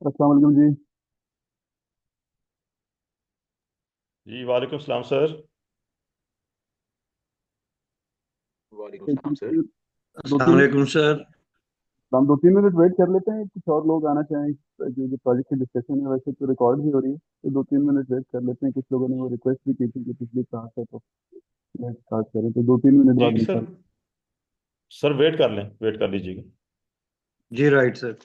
अस्सलाम वालेकुम जी। जी वालेकुम सलाम सर। वालेकुम एक सलाम सर। दो अस्सलाम तीन मिनट वालेकुम सर। हम 2-3 मिनट वेट कर लेते हैं, कुछ और लोग आना चाहें। जो प्रोजेक्ट की डिस्कशन है वैसे तो रिकॉर्ड भी हो रही है, तो 2-3 मिनट वेट कर लेते हैं। कुछ लोगों ने वो रिक्वेस्ट भी की थी कि पिछली क्लास है तो स्टार्ट करें, तो 2-3 मिनट जी बाद सर। इंशाल्लाह। सर वेट कर लें, वेट कर लीजिएगा। जी राइट सर।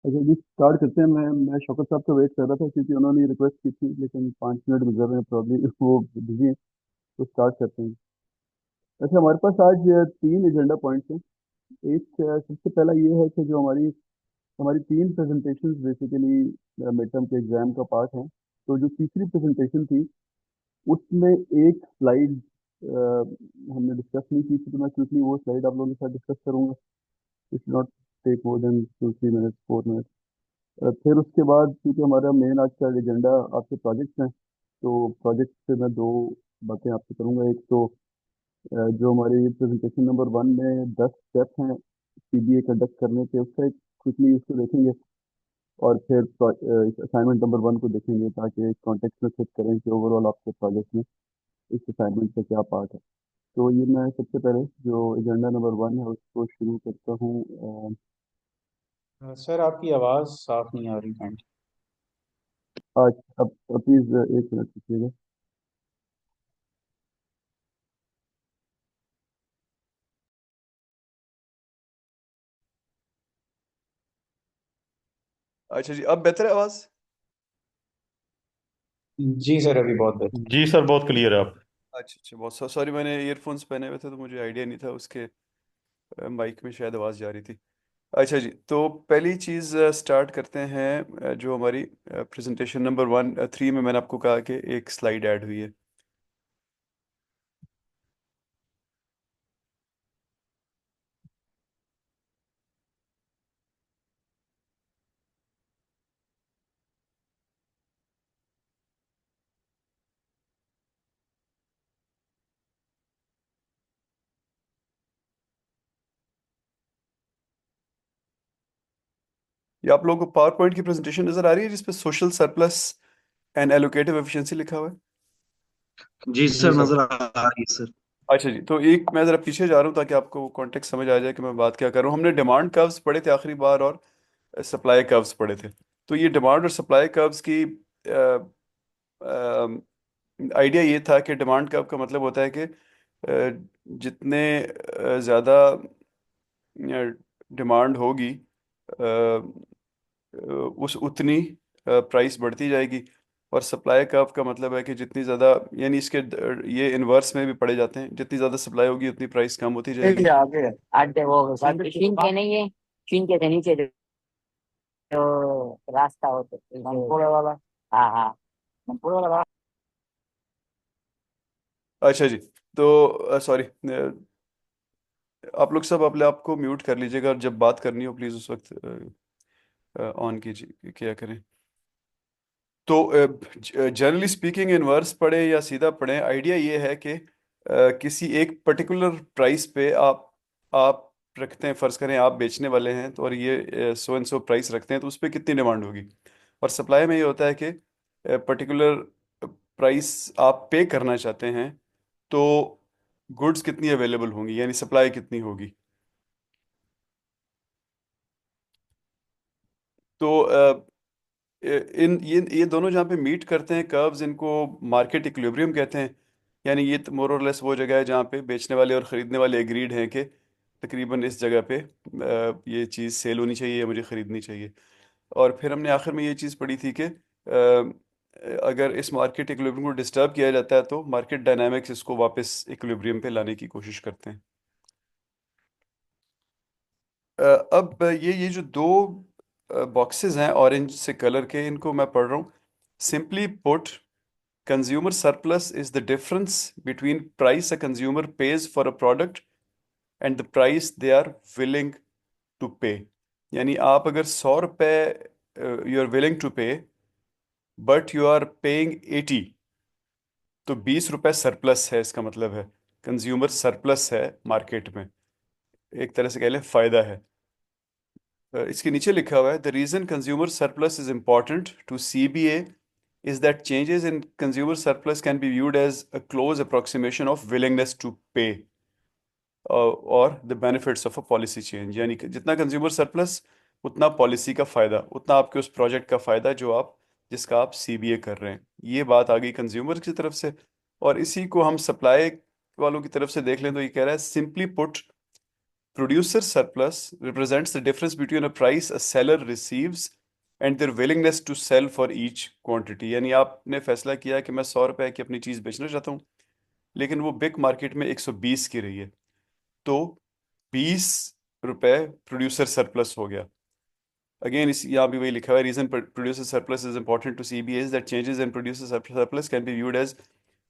अच्छा जी, स्टार्ट करते हैं। मैं शौकत साहब का वेट कर रहा था क्योंकि उन्होंने रिक्वेस्ट की थी, लेकिन 5 मिनट गुजर रहे हैं, प्रॉब्ली वो बिजी हैं। तो स्टार्ट करते हैं। अच्छा, हमारे पास आज 3 एजेंडा पॉइंट्स हैं। एक सबसे पहला ये है कि जो हमारी हमारी 3 प्रेजेंटेशंस बेसिकली मिड टर्म के एग्जाम का पार्ट है। तो जो तीसरी प्रेजेंटेशन थी उसमें एक स्लाइड हमने डिस्कस नहीं की थी, तो मैं क्विकली वो स्लाइड आप लोगों के साथ डिस्कस करूंगा। It not take more than 2-3 minutes, 4 minutes. फिर उसके बाद क्योंकि हमारा मेन आज का एजेंडा आपके प्रोजेक्ट्स हैं, तो प्रोजेक्ट से मैं दो बातें आपसे करूंगा। एक तो जो हमारी प्रेजेंटेशन नंबर 1 में 10 स्टेप हैं सीबीए कंडक्ट करने के, उसका एक क्विकली उसको देखेंगे। और फिर असाइनमेंट नंबर 1 को देखेंगे ताकि कॉन्टेक्स्ट में फिट करें कि ओवरऑल आपके प्रोजेक्ट में इस असाइनमेंट का क्या पार्ट है। तो ये मैं सबसे पहले जो एजेंडा नंबर 1 है उसको शुरू करता हूँ। सर आपकी आवाज़ साफ नहीं आ रही काइंड। आज अब प्लीज़ एक मिनट रुकिएगा। अच्छा जी, अब बेहतर है आवाज। जी सर अभी बहुत बेहतर। जी सर, बहुत क्लियर है आप। अच्छा अच्छा, बहुत सॉरी, मैंने ईयरफोन्स पहने हुए थे तो मुझे आइडिया नहीं था उसके माइक में शायद आवाज़ जा रही थी। अच्छा जी, तो पहली चीज़ स्टार्ट करते हैं। जो हमारी प्रेजेंटेशन नंबर 3 में मैंने आपको कहा कि एक स्लाइड ऐड हुई है। ये आप लोगों को पावर पॉइंट की प्रेजेंटेशन नज़र आ रही है जिसपे social surplus and allocative efficiency लिखा हुआ है। जी जी सर, सर। नजर आ रही है सर। अच्छा जी, तो एक मैं ज़रा पीछे जा रहा हूँ ताकि आपको कॉन्टेक्स्ट समझ आ जाए कि मैं बात क्या कर रहा हूँ। हमने डिमांड कर्व्स पढ़े थे आखिरी बार और सप्लाई कर्व्स पढ़े थे। तो ये डिमांड और सप्लाई कर्व्स की आइडिया ये था कि डिमांड कर्व का मतलब होता है कि जितने ज़्यादा डिमांड होगी उस उतनी प्राइस बढ़ती जाएगी। और सप्लाई कर्व का मतलब है कि जितनी ज़्यादा, यानी इसके ये इन्वर्स में भी पढ़े जाते हैं, जितनी ज़्यादा सप्लाई होगी उतनी प्राइस कम होती जाएगी। आगे आटे वो चीन के नहीं है। चीन के नीचे जो रास्ता होता है मनपुरा वाला। हाँ हाँ, मनपुरा वाला। अच्छा जी, तो सॉरी, आप लोग सब अपने आप को म्यूट कर लीजिएगा और जब बात करनी हो प्लीज़ उस वक्त ऑन कीजिए, क्या करें। तो जनरली स्पीकिंग इनवर्स पढ़े या सीधा पढ़े, आइडिया ये है कि किसी एक पर्टिकुलर प्राइस पे आप रखते हैं, फ़र्ज़ करें आप बेचने वाले हैं तो, और ये सो एंड सो प्राइस रखते हैं तो उस पर कितनी डिमांड होगी। और सप्लाई में ये होता है कि पर्टिकुलर प्राइस आप पे करना चाहते हैं तो गुड्स कितनी अवेलेबल होंगी, यानी सप्लाई कितनी होगी। तो ये दोनों जहाँ पे मीट करते हैं कर्व्स, इनको मार्केट इक्विलिब्रियम कहते हैं। यानी ये मोर और लेस वो जगह है जहाँ पे बेचने वाले और ख़रीदने वाले एग्रीड हैं कि तकरीबन इस जगह पे ये चीज़ सेल होनी चाहिए या मुझे ख़रीदनी चाहिए। और फिर हमने आखिर में ये चीज़ पढ़ी थी कि अगर इस मार्केट इक्विलिब्रियम को डिस्टर्ब किया जाता है तो मार्केट डायनामिक्स इसको वापस इक्विलिब्रियम पे लाने की कोशिश करते हैं। अब ये जो दो बॉक्सेस हैं ऑरेंज से कलर के, इनको मैं पढ़ रहा हूँ। Simply put, consumer surplus is the difference between price a consumer pays for a product and the price they are willing to pay। यानी आप अगर 100 रुपये यू आर विलिंग टू पे बट यू आर पेइंग 80, तो 20 रुपये surplus है, इसका मतलब है कंज्यूमर सरप्लस है मार्केट में, एक तरह से कह लें फायदा है। इसके नीचे लिखा हुआ है the reason consumer surplus is important to CBA is that changes in consumer surplus can be viewed as a close approximation of willingness to pay और the benefits of a policy change. यानी कि जितना consumer surplus उतना policy का फ़ायदा, उतना आपके उस प्रोजेक्ट का फ़ायदा जो आप जिसका आप CBA कर रहे हैं। ये बात आ गई कंज्यूमर की तरफ से। और इसी को हम सप्लाई वालों की तरफ से देख लें तो ये कह रहा है simply put, producer surplus represents the difference between a price a seller receives and their willingness to sell for each quantity। यानी आपने फैसला किया कि मैं 100 रुपए की अपनी चीज़ बेचना चाहता हूँ लेकिन वो बिग मार्केट में 120 की रही है, तो 20 रुपए प्रोड्यूसर सरप्लस हो गया। अगेन इस यहाँ भी वही लिखा हुआ है reason producer surplus is important to CBA is that changes in producer surplus can be viewed as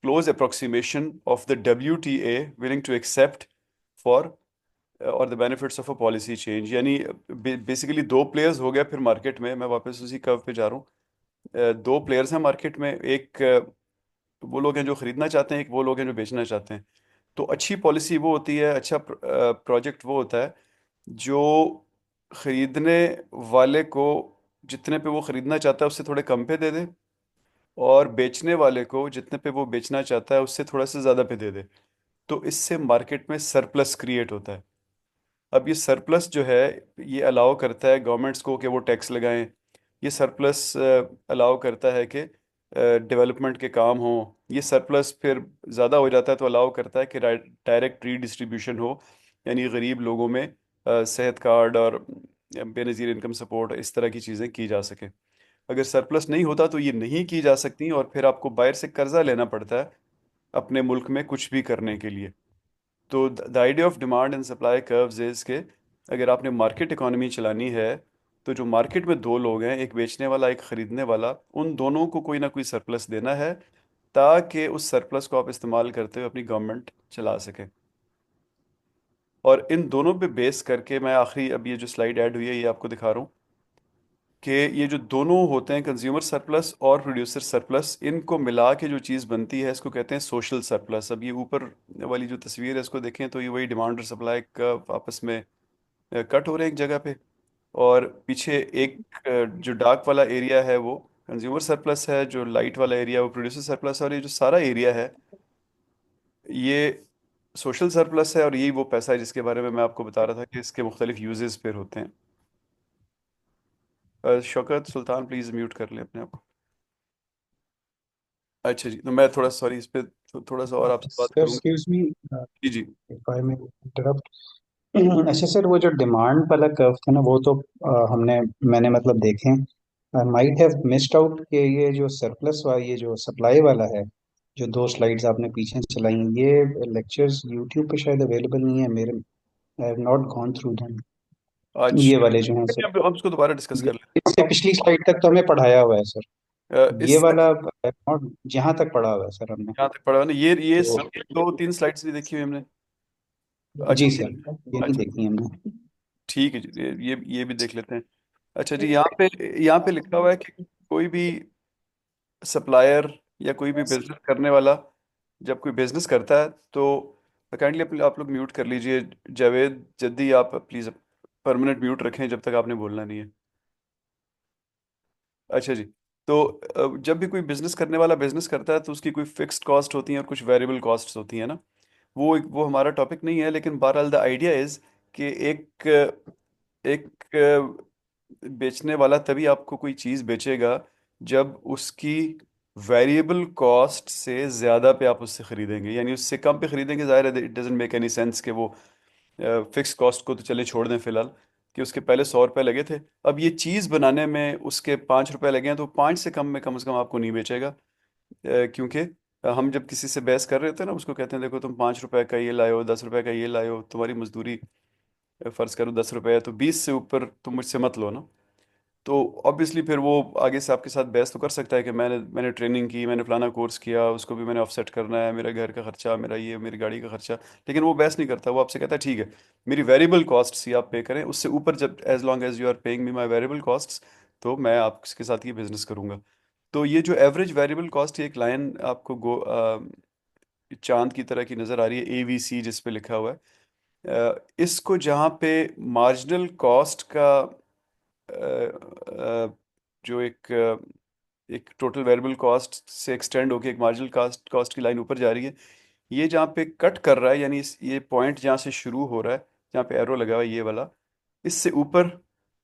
close approximation of the WTA willing to accept for और the benefits of a policy change. यानी basically दो players हो गया फिर market में, मैं वापस उसी कर्व पे जा रहा हूँ। दो प्लेयर्स हैं मार्केट में, एक वो लोग हैं जो खरीदना चाहते हैं, एक वो लोग हैं जो बेचना चाहते हैं। तो अच्छी पॉलिसी वो होती है, अच्छा प्रोजेक्ट वो होता है जो खरीदने वाले को जितने पे वो खरीदना चाहता है उससे थोड़े कम पे दे दे, और बेचने वाले को जितने पे वो बेचना चाहता है उससे थोड़ा सा ज़्यादा पे दे दे। तो इससे मार्केट में सरप्लस क्रिएट होता है। अब ये सरप्लस जो है, ये अलाउ करता है गवर्नमेंट्स को कि वो टैक्स लगाएं। ये सरप्लस अलाउ करता है कि डेवलपमेंट के काम हो। ये सरप्लस फिर ज़्यादा हो जाता है तो अलाउ करता है कि डायरेक्ट रीडिस्ट्रीब्यूशन हो, यानी गरीब लोगों में सेहत कार्ड और बेनज़ीर इनकम सपोर्ट इस तरह की चीज़ें की जा सकें। अगर सरप्लस नहीं होता तो ये नहीं की जा सकती, और फिर आपको बाहर से कर्जा लेना पड़ता है अपने मुल्क में कुछ भी करने के लिए। तो the idea of demand and supply curves is के अगर आपने मार्केट इकोनॉमी चलानी है, तो जो मार्केट में दो लोग हैं, एक बेचने वाला एक ख़रीदने वाला, उन दोनों को कोई ना कोई सरप्लस देना है ताकि उस सरप्लस को आप इस्तेमाल करते हुए अपनी गवर्नमेंट चला सकें। और इन दोनों पे बेस करके मैं आखिरी अब ये जो स्लाइड ऐड हुई है ये आपको दिखा रहा हूँ कि ये जो दोनों होते हैं कंज्यूमर सरप्लस और प्रोड्यूसर सरप्लस, इनको मिला के जो चीज़ बनती है इसको कहते हैं सोशल सरप्लस। अब ये ऊपर वाली जो तस्वीर है इसको देखें तो ये वही डिमांड और सप्लाई का आपस में कट हो रहे हैं एक जगह पे, और पीछे एक जो डार्क वाला एरिया है वो कंज्यूमर सरप्लस है, जो लाइट वाला एरिया है वो प्रोड्यूसर सरप्लस है, और ये जो सारा एरिया है ये सोशल सरप्लस है। और यही वो पैसा है जिसके बारे में मैं आपको बता रहा था कि इसके मुख्तलिफ यूजेस फिर होते हैं। शौकत सुल्तान प्लीज़ म्यूट कर लें अपने आप को। अच्छा जी, तो मैं थोड़ा सॉरी इस पे थोड़ा सा और आपसे बात सर करूंगा। एक्सक्यूज मी, जी जी। If I may interrupt. अच्छा सर, वो जो डिमांड वाला कर्व था ना, वो तो मैंने मतलब देखे, माइट हैव मिस्ड आउट कि ये जो सरप्लस वाला, ये जो सप्लाई वाला है, जो दो स्लाइड्स आपने पीछे चलाई हैं, ये लेक्चर्स यूट्यूब पे शायद अवेलेबल नहीं है मेरे। I have not gone through them, ये अच्छा, वाले जो हैं सर। हम इसको दोबारा डिस्कस कर लेते इससे पिछली स्लाइड तक तो हमें पढ़ाया हुआ है सर, हैं। ये इस वाला नॉट, जहाँ तक पढ़ा हुआ है सर हमने। यहाँ तक पढ़ा ना, ये तो दो तीन स्लाइड्स भी देखी हुई हमने। जी अच्छा सर, ये नहीं अच्छा, देखी हमने। ठीक है जी, ये भी देख लेते हैं। अच्छा जी, यहाँ पे लिखा हुआ है कि कोई भी सप्लायर या कोई भी बिजनेस करने वाला जब कोई बिजनेस करता है तो काइंडली आप लोग म्यूट कर लीजिए। जावेद जद्दी, आप प्लीज़ परमानेंट म्यूट रखें जब तक आपने बोलना नहीं है। अच्छा जी, तो जब भी कोई बिजनेस करने वाला बिजनेस करता है तो उसकी कोई फिक्स्ड कॉस्ट होती है और कुछ वेरिएबल कॉस्ट्स होती हैं ना। वो हमारा टॉपिक नहीं है, लेकिन बहरहाल द आइडिया इज़ कि एक एक बेचने वाला तभी आपको कोई चीज़ बेचेगा जब उसकी वेरिएबल कॉस्ट से ज़्यादा पे आप उससे ख़रीदेंगे, यानी उससे कम पे ख़रीदेंगे। ज़ाहिर है it doesn't make any sense कि वो फिक्स कॉस्ट को तो चले छोड़ दें फिलहाल, कि उसके पहले 100 रुपये लगे थे, अब ये चीज़ बनाने में उसके 5 रुपये लगे हैं, तो 5 से कम में कम से कम आपको नहीं बेचेगा। क्योंकि हम जब किसी से बहस कर रहे होते हैं ना, उसको कहते हैं देखो तुम 5 रुपए का ये लाए हो, 10 रुपए का ये लाए हो, तुम्हारी मजदूरी फ़र्ज़ करो 10 रुपए है, तो 20 से ऊपर तुम मुझसे मत लो ना। तो ऑब्वियसली फिर वो आगे से आपके साथ बहस तो कर सकता है कि मैंने ट्रेनिंग की, मैंने फलाना कोर्स किया, उसको भी मैंने ऑफसेट करना है, मेरा घर का खर्चा, मेरा ये, मेरी गाड़ी का खर्चा। लेकिन वो बहस नहीं करता, वो आपसे कहता है ठीक है, मेरी वेरिएबल कॉस्ट्स ही आप पे करें, उससे ऊपर जब as long as you are paying me my variable costs, तो मैं आपके साथ ये बिजनेस करूंगा। तो ये जो एवरेज वेरिएबल कॉस्ट, एक लाइन आपको चांद की तरह की नज़र आ रही है, AVC जिस पे लिखा हुआ है। इसको जहाँ पे मार्जिनल कॉस्ट का जो एक टोटल वेरिएबल कॉस्ट से एक्सटेंड होके एक मार्जिनल कॉस्ट कॉस्ट की लाइन ऊपर जा रही है, ये जहाँ पे कट कर रहा है, यानी ये पॉइंट जहाँ से शुरू हो रहा है, जहाँ पे एरो लगा हुआ है ये वाला, इससे ऊपर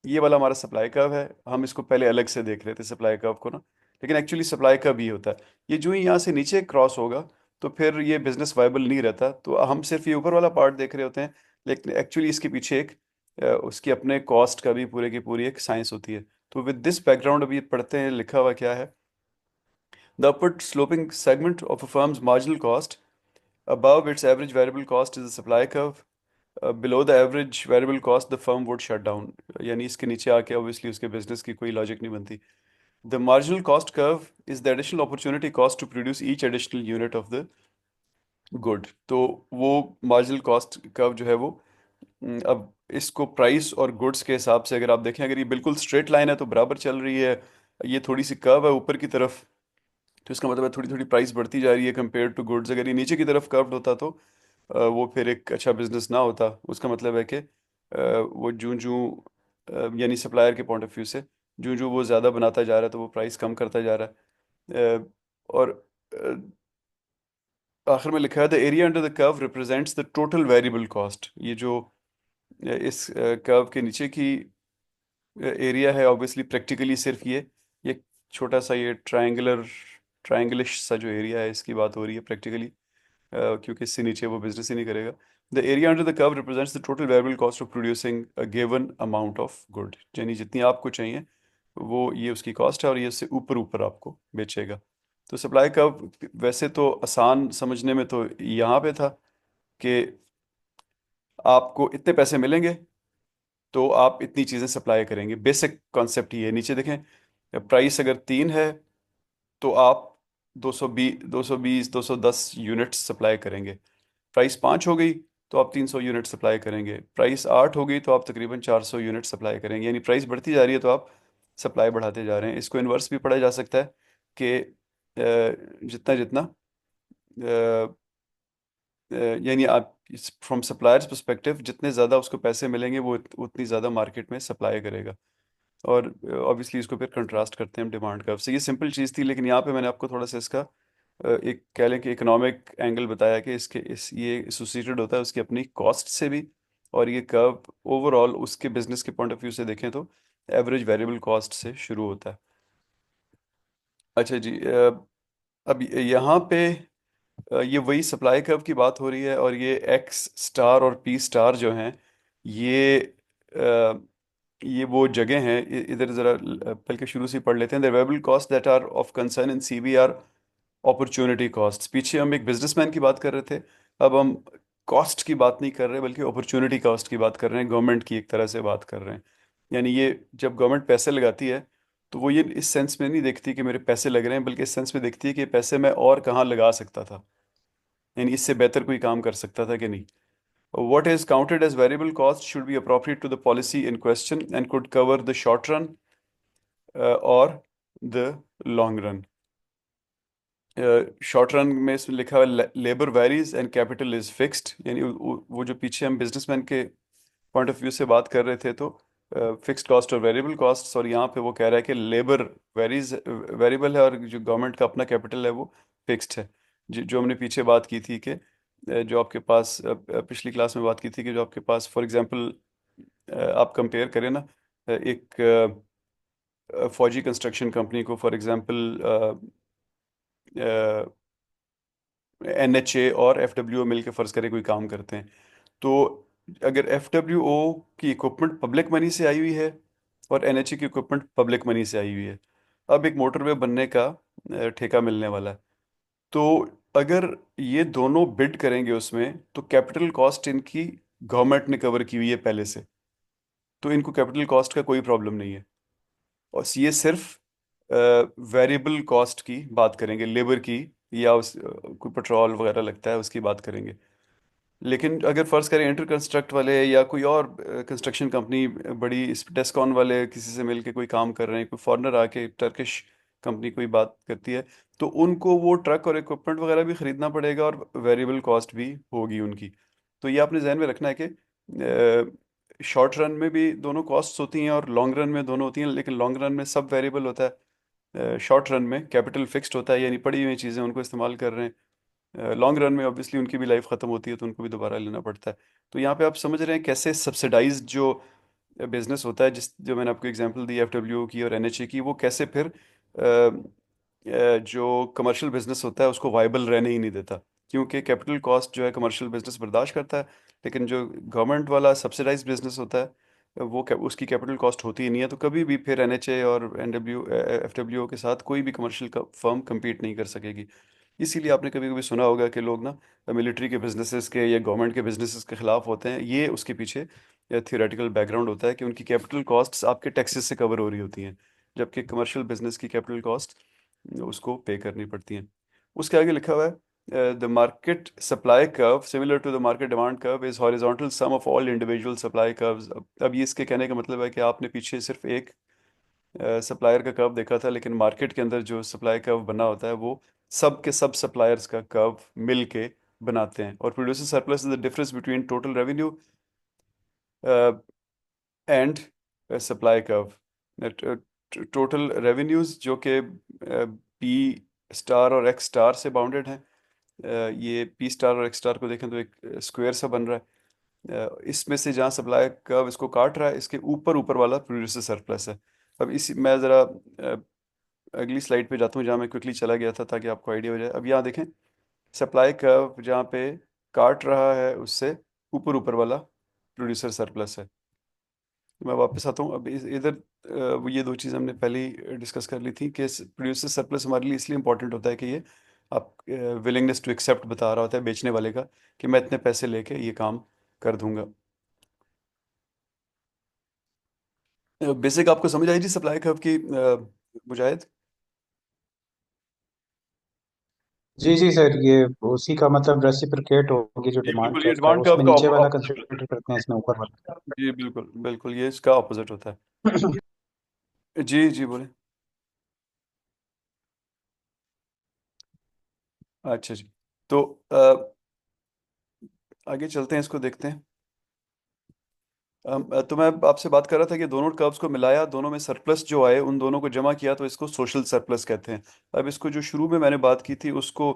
ये वाला हमारा सप्लाई कर्व है। हम इसको पहले अलग से देख रहे थे सप्लाई कर्व को ना, लेकिन एक्चुअली सप्लाई कर्व ये होता है। ये जो ही यहाँ से नीचे क्रॉस होगा तो फिर ये बिजनेस वाइबल नहीं रहता, तो हम सिर्फ ये ऊपर वाला पार्ट देख रहे होते हैं, लेकिन एक्चुअली इसके पीछे एक उसकी अपने कॉस्ट का भी पूरे की पूरी एक साइंस होती है। तो विद दिस बैकग्राउंड अभी पढ़ते हैं लिखा हुआ क्या है। The upward sloping segment of a firm's marginal cost above its average variable cost is the supply curve. Below the average variable cost the firm would shut down. यानी इसके नीचे आके obviously उसके बिजनेस की कोई लॉजिक नहीं बनती। The marginal cost curve is the additional opportunity cost to produce each additional unit of the good. तो वो marginal cost curve जो है वो अब इसको प्राइस और गुड्स के हिसाब से अगर आप देखें, अगर ये बिल्कुल स्ट्रेट लाइन है तो बराबर चल रही है, ये थोड़ी सी कर्व है ऊपर की तरफ तो इसका मतलब है थोड़ी थोड़ी प्राइस बढ़ती जा रही है कंपेयर टू गुड्स। अगर ये नीचे की तरफ कर्व्ड होता तो वो फिर एक अच्छा बिजनेस ना होता। उसका मतलब है कि वो जूं जूं यानी सप्लायर के पॉइंट ऑफ व्यू से जूं जूं वो ज़्यादा बनाता जा रहा है तो वो प्राइस कम करता जा रहा है। और आखिर में लिखा है the area under the curve represents the total variable cost. ये जो इस कर्व के नीचे की एरिया है, ऑब्वियसली प्रैक्टिकली सिर्फ ये छोटा सा ये ट्रायंगलिश सा जो एरिया है इसकी बात हो रही है प्रैक्टिकली, क्योंकि इससे नीचे वो बिजनेस ही नहीं करेगा। The area under the curve represents the total variable cost of producing a given amount of good, यानी जितनी आपको चाहिए वो ये उसकी कॉस्ट है, और ये उससे ऊपर ऊपर आपको बेचेगा। तो सप्लाई कर्व वैसे तो आसान समझने में तो यहाँ पे था कि आपको इतने पैसे मिलेंगे तो आप इतनी चीज़ें सप्लाई करेंगे, बेसिक कॉन्सेप्ट ही है। नीचे देखें, प्राइस अगर 3 है तो आप 210 यूनिट्स सप्लाई करेंगे। प्राइस 5 हो गई तो आप 300 यूनिट सप्लाई करेंगे। प्राइस 8 हो गई तो आप तकरीबन 400 यूनिट सप्लाई करेंगे। यानी प्राइस बढ़ती जा रही है तो आप सप्लाई बढ़ाते जा रहे हैं। इसको इन्वर्स भी पढ़ा जा सकता है कि जितना जितना यानी आप फ्रॉम सप्लायर्स पर्सपेक्टिव जितने ज़्यादा उसको पैसे मिलेंगे वो उतनी ज़्यादा मार्केट में सप्लाई करेगा। और ऑब्वियसली इसको फिर कंट्रास्ट करते हैं हम डिमांड कर्व से। ये सिंपल चीज़ थी, लेकिन यहाँ पे मैंने आपको थोड़ा सा इसका एक कह लें कि इकोनॉमिक एंगल बताया कि इसके इस ये एसोसिएटेड होता है उसकी अपनी कॉस्ट से भी, और ये कर्व ओवरऑल उसके बिजनेस के पॉइंट ऑफ व्यू से देखें तो एवरेज वेरिएबल कॉस्ट से शुरू होता है। अच्छा जी, अब यहाँ पे ये वही सप्लाई कर्व की बात हो रही है, और ये एक्स स्टार और पी स्टार जो हैं ये ये वो जगह हैं। इधर ज़रा बल्कि शुरू से ही पढ़ लेते हैं। The variable cost that are of concern in CV are opportunity cost. पीछे हम एक बिजनेसमैन की बात कर रहे थे, अब हम कॉस्ट की बात नहीं कर रहे बल्कि अपॉर्चुनिटी कॉस्ट की बात कर रहे हैं, गवर्नमेंट की एक तरह से बात कर रहे हैं। यानी ये जब गवर्नमेंट पैसे लगाती है तो वो ये इस सेंस में नहीं देखती कि मेरे पैसे लग रहे हैं, बल्कि इस सेंस में देखती है कि ये पैसे मैं और कहाँ लगा सकता था, यानी इससे बेहतर कोई काम कर सकता था कि नहीं। What is counted as variable cost should be appropriate to the policy in question and could cover the short run or the long run. Short run में इसमें लिखा हुआ है labour varies and capital is fixed, यानी वो जो पीछे हम बिजनेसमैन के पॉइंट ऑफ व्यू से बात कर रहे थे तो फिक्स्ड कॉस्ट और वेरिएबल कॉस्ट, और यहाँ पे वो कह रहा है कि लेबर वेरीज वेरिएबल है और जो गवर्नमेंट का अपना कैपिटल है वो फिक्स्ड है। जो हमने पीछे बात की थी कि जो आपके पास पिछली क्लास में बात की थी कि जो आपके पास फॉर एग्जांपल आप कंपेयर करें ना, एक फौजी कंस्ट्रक्शन कंपनी को फॉर एग्जांपल NHA और FWO मिलकर फ़र्ज़ करें कोई काम करते हैं, तो अगर FWO की इक्विपमेंट पब्लिक मनी से आई हुई है और NHA की इक्विपमेंट पब्लिक मनी से आई हुई है, अब एक मोटरवे बनने का ठेका मिलने वाला है। तो अगर ये दोनों बिड करेंगे उसमें तो कैपिटल कॉस्ट इनकी गवर्नमेंट ने कवर की हुई है पहले से, तो इनको कैपिटल कॉस्ट का कोई प्रॉब्लम नहीं है। और ये सिर्फ वेरिएबल कॉस्ट की बात करेंगे, लेबर की या कोई पेट्रोल वगैरह लगता है उसकी बात करेंगे। लेकिन अगर फ़र्ज़ करें इंटर कंस्ट्रक्ट वाले या कोई और कंस्ट्रक्शन कंपनी बड़ी टेस्कॉन वाले किसी से मिलके कोई काम कर रहे हैं, कोई फॉरेनर आके टर्किश कंपनी कोई बात करती है, तो उनको वो ट्रक और इक्विपमेंट वगैरह भी ख़रीदना पड़ेगा और वेरिएबल कॉस्ट भी होगी उनकी। तो ये आपने जहन में रखना है कि शॉर्ट रन में भी दोनों कॉस्ट्स होती हैं और लॉन्ग रन में दोनों होती हैं, लेकिन लॉन्ग रन में सब वेरिएबल होता है, शॉर्ट रन में कैपिटल फिक्स्ड होता है, यानी पड़ी हुई चीज़ें उनको इस्तेमाल कर रहे हैं। लॉन्ग रन में ऑब्वियसली उनकी भी लाइफ ख़त्म होती है तो उनको भी दोबारा लेना पड़ता है। तो यहाँ पे आप समझ रहे हैं कैसे सब्सिडाइज्ड जो बिजनेस होता है, जो मैंने आपको एग्जांपल दी FWO की और NHA की, वो कैसे फिर जो कमर्शियल बिजनेस होता है उसको वाइबल रहने ही नहीं देता, क्योंकि कैपिटल कॉस्ट जो है कमर्शियल बिजनेस बर्दाश्त करता है, लेकिन जो गवर्नमेंट वाला सब्सिडाइज्ड बिजनेस होता है वो उसकी कैपिटल कॉस्ट होती ही नहीं है। तो कभी भी फिर NHA और FWO के साथ कोई भी कमर्शियल फर्म compete नहीं कर सकेगी। इसीलिए आपने कभी कभी सुना होगा कि लोग ना मिलिट्री के बिजनेसेस के या गवर्नमेंट के बिजनेसेस के खिलाफ होते हैं। ये उसके पीछे थियोरेटिकल बैकग्राउंड होता है कि उनकी कैपिटल कॉस्ट्स आपके टैक्सेस से कवर हो रही होती हैं, जबकि कमर्शियल बिजनेस की कैपिटल कॉस्ट उसको पे करनी पड़ती हैं। उसके आगे लिखा हुआ है the market supply curve similar to the market demand curve is horizontal sum of all individual supply curves. अब ये इसके कहने का मतलब है कि आपने पीछे सिर्फ एक सप्लायर का कर्व देखा था, लेकिन मार्केट के अंदर जो सप्लाई कर्व बना होता है वो सब के सब सप्लायर्स का कर्व मिल के बनाते हैं। और producer surplus is the difference between total revenue and supply curve. Total revenues जो कि P स्टार और X स्टार से बाउंडेड हैं, ये पी स्टार और एक्स स्टार को देखें तो एक स्क्वायर सा बन रहा है। इसमें से जहाँ सप्लाई कर्व इसको काट रहा है, इसके ऊपर ऊपर वाला प्रोड्यूसर सरप्लस है। अब इसी मैं ज़रा अगली स्लाइड पे जाता हूँ जहाँ मैं क्विकली चला गया था ताकि आपको आइडिया हो जाए। अब यहाँ देखें सप्लाई कर्व जहाँ पे काट रहा है उससे ऊपर ऊपर वाला प्रोड्यूसर सरप्लस है। तो मैं वापस आता हूँ। अब इधर ये दो चीज़ हमने पहले ही डिस्कस कर ली थी कि प्रोड्यूसर सरप्लस हमारे लिए इसलिए इंपॉर्टेंट होता है कि ये आप विलिंगनेस टू एक्सेप्ट बता रहा होता है बेचने वाले का कि मैं इतने पैसे लेके ये काम कर दूंगा। बेसिक आपको समझ आई जी सप्लाई कर्व की मुजाहिद? जी जी सर, ये उसी का मतलब रेसिप्रोकेट होगी जो जी डिमांड बिल्कुल, ये कर्व का, डिमांड कर्व उसमें का नीचे वाला ऑपोजिट होता कंसिडर करते हैं, इसमें ऊपर वाला। है। जी बिल्कुल बिल्कुल, ये इसका ऑपोजिट होता है। जी जी बोले। अच्छा जी, तो आगे चलते हैं, इसको देखते हैं। तो मैं आपसे बात कर रहा था कि दोनों कर्व्स को मिलाया, दोनों में सरप्लस जो आए उन दोनों को जमा किया तो इसको सोशल सरप्लस कहते हैं। अब इसको जो शुरू में मैंने बात की थी उसको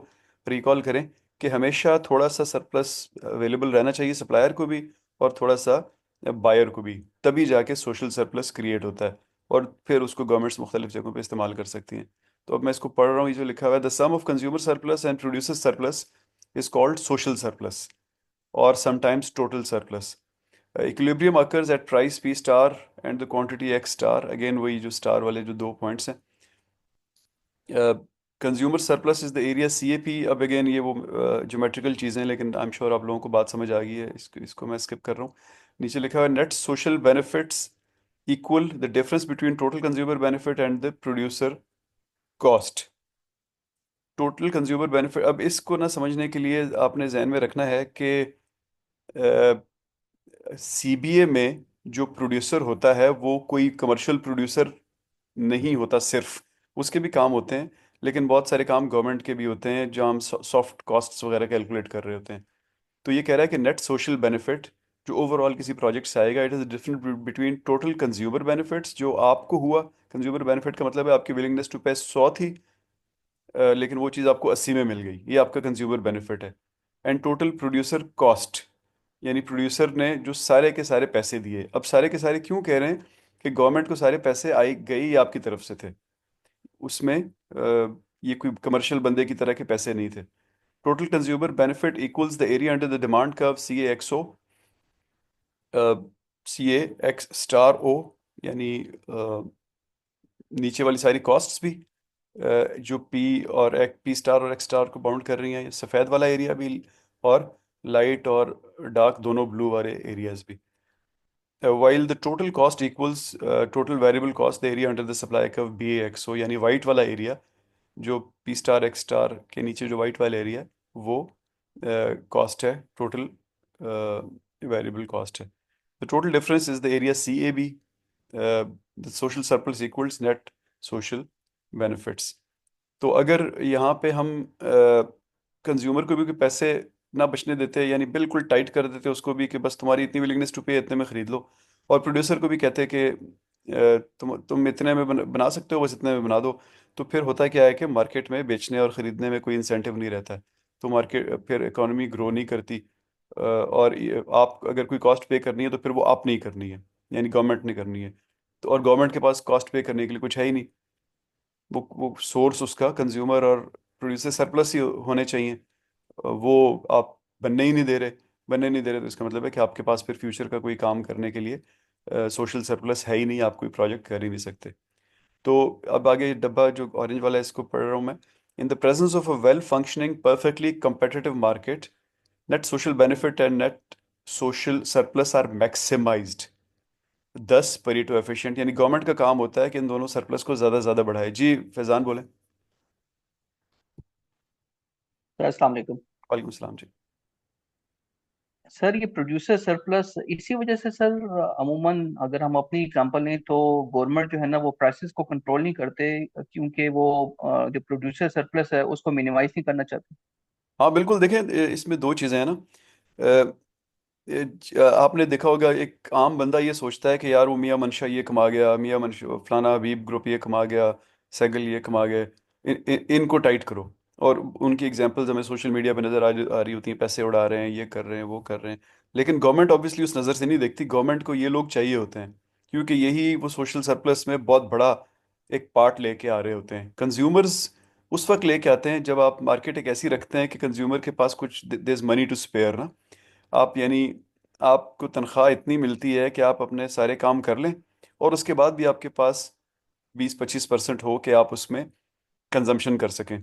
रिकॉल करें कि हमेशा थोड़ा सा सरप्लस अवेलेबल रहना चाहिए सप्लायर को भी और थोड़ा सा बायर को भी, तभी जाके सोशल सरप्लस क्रिएट होता है और फिर उसको गवर्नमेंट्स मुख्तलिफ जगहों पे इस्तेमाल कर सकती हैं। तो अब मैं इसको पढ़ रहा हूँ, ये जो लिखा हुआ है, the sum of consumer surplus and producer surplus is called social surplus और sometimes total surplus. Equilibrium occurs at price P star and the quantity X star, again वही जो स्टार वाले जो दो पॉइंट्स हैं. Consumer surplus is the area C A P. अब again ये वो ज्योमेट्रिकल चीज़ें हैं लेकिन आई एम श्योर आप लोगों को बात समझ आ गई है, इसको मैं स्किप कर रहा हूँ. नीचे लिखा हुआ है net social benefits equal the difference between total consumer benefit and the producer cost. Total consumer benefit, अब इसको ना समझने के लिए आपने जहन में रखना है कि सीबीए में जो प्रोड्यूसर होता है वो कोई कमर्शियल प्रोड्यूसर नहीं होता सिर्फ, उसके भी काम होते हैं लेकिन बहुत सारे काम गवर्नमेंट के भी होते हैं जो हम सॉफ्ट कॉस्ट्स वगैरह कैलकुलेट कर रहे होते हैं. तो ये कह रहा है कि नेट सोशल बेनिफिट जो ओवरऑल किसी प्रोजेक्ट से आएगा, it is different between total consumer benefits जो आपको हुआ. कंज्यूमर बेनिफिट का मतलब है आपकी विलिंगनेस टू पे 100 थी लेकिन वो चीज़ आपको 80 में मिल गई, ये आपका कंज्यूमर बेनिफिट है. एंड टोटल प्रोड्यूसर कॉस्ट यानी प्रोड्यूसर ने जो सारे के सारे पैसे दिए. अब सारे के सारे क्यों कह रहे हैं कि गवर्नमेंट को सारे पैसे आए गए ही आपकी तरफ से थे, उसमें ये कोई कमर्शियल बंदे की तरह के पैसे नहीं थे. Total consumer benefit equals the area under the demand curve C A X O, C A X star O, यानी नीचे वाली सारी कॉस्ट्स भी जो पी और एक पी स्टार और एक्स स्टार को बाउंड कर रही हैं, सफ़ेद वाला एरिया भी और लाइट और डार्क दोनों ब्लू वाले एरियाज भी. While the total cost equals total variable cost, the area under the supply curve BAXO, यानी वाइट वाला एरिया जो पी स्टार एक्स स्टार के नीचे जो वाइट वाला एरिया वो कॉस्ट है, टोटल वेरिएबल कॉस्ट है. The total difference is the area CAB. The social surplus equals net social benefits. तो अगर यहाँ पे हम कंज्यूमर को भी कोई पैसे ना बचने देते यानी बिल्कुल टाइट कर देते उसको भी कि बस तुम्हारी इतनी विलिंगनेस टू पे इतने में ख़रीद लो, और प्रोड्यूसर को भी कहते कि तुम इतने में बना सकते हो, बस इतने में बना दो, तो फिर होता क्या है कि मार्केट में बेचने और ख़रीदने में कोई इंसेंटिव नहीं रहता है. तो मार्केट फिर इकोनॉमी ग्रो नहीं करती. और आप अगर कोई कॉस्ट पे करनी है तो फिर वो आप नहीं करनी है, यानी गवर्नमेंट ने करनी है. तो और गवर्नमेंट के पास कॉस्ट पे करने के लिए कुछ है ही नहीं. वो सोर्स उसका कंज्यूमर और प्रोड्यूसर सरप्लस ही होने चाहिए. वो आप बनने नहीं दे रहे तो इसका मतलब है कि आपके पास फिर फ्यूचर का कोई काम करने के लिए सोशल सरप्लस है ही नहीं, आप कोई प्रोजेक्ट कर ही नहीं सकते. तो अब आगे डब्बा जो ऑरेंज वाला है इसको पढ़ रहा हूँ मैं. In the presence of a well functioning perfectly competitive market, net social benefit and net social surplus are maximised. 10 Pareto efficient, यानी गवर्नमेंट का काम होता है कि इन दोनों सरप्लस को ज़्यादा से ज़्यादा बढ़ाए. जी फैजान बोले. सर अस्सलाम वालेकुम। वालेकुम सलाम जी. सर ये प्रोड्यूसर सरप्लस इसी वजह से सर, अमूमन अगर हम अपनी एग्जांपल लें तो गवर्नमेंट जो है ना वो प्राइसेस को कंट्रोल नहीं करते क्योंकि वो जो प्रोड्यूसर सरप्लस है उसको मिनिमाइज नहीं करना चाहते। हाँ बिल्कुल, देखें इसमें दो चीज़ें हैं ना. आपने देखा होगा एक आम बंदा ये सोचता है कि यार वो मियाँ मनशा ये कमा गया, मियाँ मनशा फलाना हबीब ग्रुप ये कमा गया, सैगल ये कमा गए, इनको टाइट करो. और उनकी एग्जांपल्स हमें सोशल मीडिया पे नज़र आ रही होती हैं, पैसे उड़ा रहे हैं, ये कर रहे हैं, वो कर रहे हैं। लेकिन गवर्नमेंट ऑब्वियसली उस नज़र से नहीं देखती। गवर्नमेंट को ये लोग चाहिए होते हैं, क्योंकि यही वो सोशल सरप्लस में बहुत बड़ा एक पार्ट लेके आ रहे होते हैं। कंज्यूमर्स उस वक्त लेके आते हैं जब आप मार्केट एक ऐसी रखते हैं कि कंज्यूमर के पास कुछ there is money to spare ना। आप यानी आपको तनख्वाह इतनी मिलती है कि आप अपने सारे काम कर लें, और उसके बाद भी आपके पास 20-25% हो कि आप उसमें कंजम्पशन कर सकें।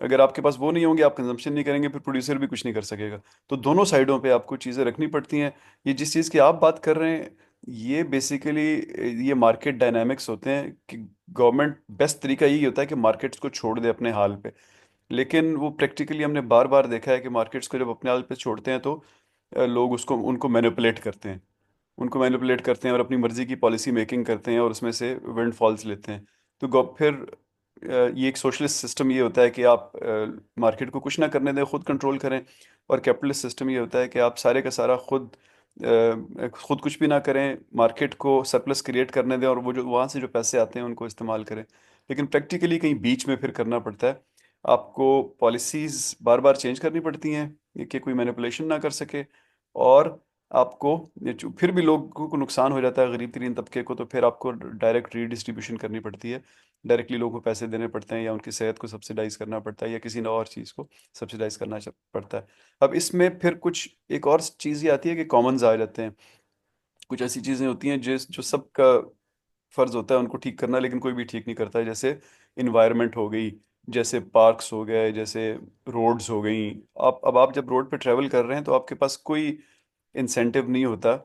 अगर आपके पास वो नहीं होंगे, आप कंजम्पशन नहीं करेंगे, फिर प्रोड्यूसर भी कुछ नहीं कर सकेगा। तो दोनों साइडों पे आपको चीज़ें रखनी पड़ती हैं। ये जिस चीज़ की आप बात कर रहे हैं, ये बेसिकली ये मार्केट डायनामिक्स होते हैं कि गवर्नमेंट बेस्ट तरीका यही होता है कि मार्केट्स को छोड़ दे अपने हाल पे। लेकिन वो प्रैक्टिकली हमने बार बार देखा है कि मार्केट्स को जब अपने हाल पे छोड़ते हैं तो लोग उसको उनको मैनिपुलेट करते हैं। उनको मैनिपुलेट करते हैं और अपनी मर्जी की पॉलिसी मेकिंग करते हैं और उसमें से विंड फॉल्स लेते हैं। तो फिर ये एक सोशलिस्ट सिस्टम ये होता है कि आप मार्केट को कुछ ना करने दें, खुद कंट्रोल करें। और कैपिटलिस्ट सिस्टम ये होता है कि आप सारे का सारा खुद कुछ भी ना करें, मार्केट को सरप्लस क्रिएट करने दें और वो जो वहाँ से जो पैसे आते हैं उनको इस्तेमाल करें। लेकिन प्रैक्टिकली कहीं बीच में फिर करना पड़ता है। आपको पॉलिसीज़ बार बार चेंज करनी पड़ती हैं ये कि कोई मैनिपुलेशन ना कर सके। और आपको फिर भी लोगों को नुकसान हो जाता है, गरीब तरीन तबके को, तो फिर आपको डायरेक्ट रीडिस्ट्रीब्यूशन करनी पड़ती है। डायरेक्टली लोगों को पैसे देने पड़ते हैं, या उनकी सेहत को सब्सिडाइज करना पड़ता है, या किसी न और चीज़ को सब्सिडाइज करना पड़ता है। अब इसमें फिर कुछ एक और चीज़ ये आती है कि कॉमन्स आ जाते हैं। कुछ ऐसी चीज़ें होती हैं जो सबका फ़र्ज़ होता है उनको ठीक करना, लेकिन कोई भी ठीक नहीं करता है। जैसे इन्वायरमेंट हो गई, जैसे पार्क्स हो गए, जैसे रोड्स हो गई। आप जब रोड पे ट्रैवल कर रहे हैं तो आपके पास कोई इंसेंटिव नहीं होता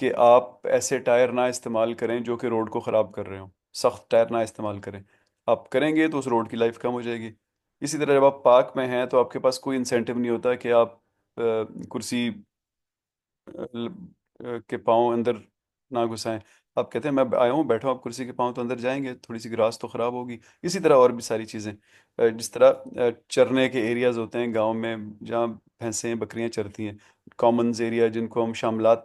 कि आप ऐसे टायर ना इस्तेमाल करें जो कि रोड को ख़राब कर रहे हो। सख्त टायर ना इस्तेमाल करें। आप करेंगे तो उस रोड की लाइफ कम हो जाएगी। इसी तरह जब आप पार्क में हैं तो आपके पास कोई इंसेंटिव नहीं होता कि आप कुर्सी के पाँव अंदर ना घुसाएं। आप कहते हैं मैं आया हूँ, बैठो, आप कुर्सी के पाँव तो अंदर जाएंगे, थोड़ी सी ग्रास तो ख़राब होगी। इसी तरह और भी सारी चीज़ें, जिस तरह चरने के एरियाज़ होते हैं गांव में जहाँ भैंसें बकरियां चरती हैं, कॉमन्स एरिया जिनको हम शामलात